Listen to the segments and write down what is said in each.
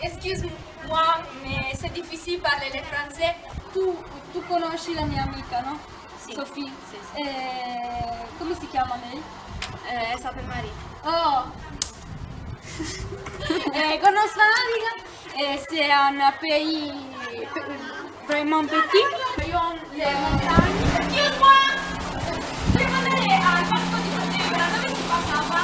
Excuse-moi, mais c'est difficile parler le français. Tu conosci la mia amica, no? Sì. Sophie. Sì. Come si chiama lei? Elle s'appelle Marie. Oh! Conosco l'America, c'est un pays vraiment petit. Voyons les montagnes. Excuse-moi! Devo andare al parco di Pontevedra, dove si passava?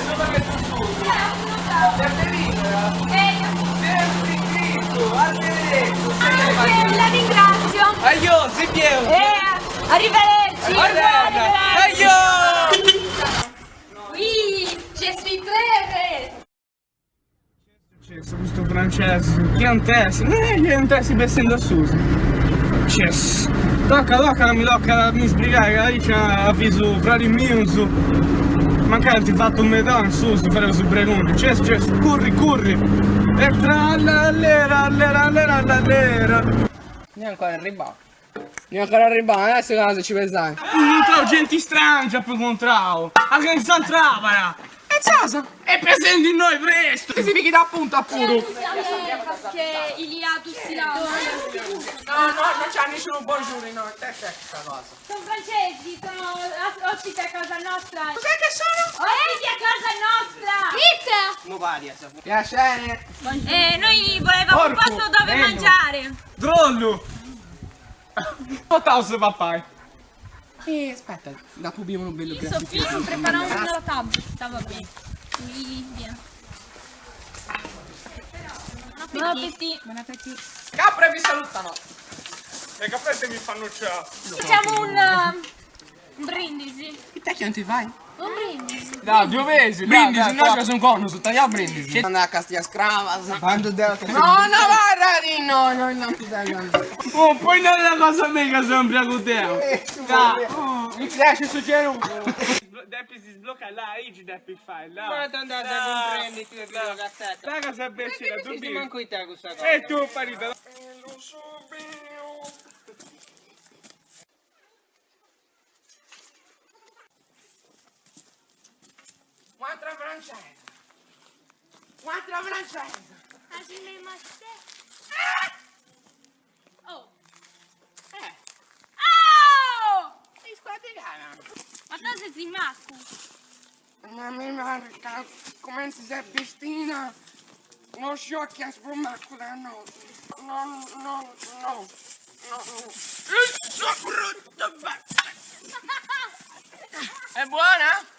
Solo che tu su. Non so. Per libera. Sempre Sempre Cristo, arrivederci. la ringrazio. Aio, si pieno. Arrivederci. Aio. Oui, je suis très heureuse. Questo francese, chiantessi, non è chiantessi essendo a Susi. Yes. Tocca, mi tocca mi sbrigare, che lì c'è avviso fra di Minzu. Mancante fatto un metà in Susi, fare su Bregundi. Yes, corri. E tra l'era. Neanche ancora arrivato, adesso cosa ci pensate? Non trovo gente strange per contrao. A che si trava. E cosa? È presente in noi presto. Che significa da appunto a puro? Parce qu'il y a du silence. No, non c'ha nessuno buongiorno, no, te c'è questa cosa. Sono francesi, sono ospiti a casa nostra. Cos'è che sono? Ospiti a casa nostra! Vita! Mo pari, piacere. Noi volevamo un Porco, posto dove bello. mangiare. Drollo. Portavo papà. Aspetta, dopo abbiamo un bello Sofia non preparò una tavola. Stava bene. Oui, bien. Buon appetito. Buon appetito. Capre vi salutano. Le caprette mi fanno ciao. Facciamo un brindisi. Che te che non ti fai? Un brindisi. Dai, due mesi. Brindisi, no, che sono corno, su tagliare brindisi. Andare a Castiglia Scrava. Quando devo che no, guarda, no, non ti dai andare. Oh, poi non è una cosa mega sempre con te. Mi piace su Gerudo. Deppi si sblocca là, Igi Deppi fai là. Guarda andate a comprenditi le video cassette. La cosa becera, tu Ti dici. manco di te questa cosa. E tu parito. Quattro francese. Quattro francese. Oh. Ti squadrigana. Ma cosa si macco? Ma mi marca come si è vestina. Non sciocchi a sbrumaccola, no. No. È buona?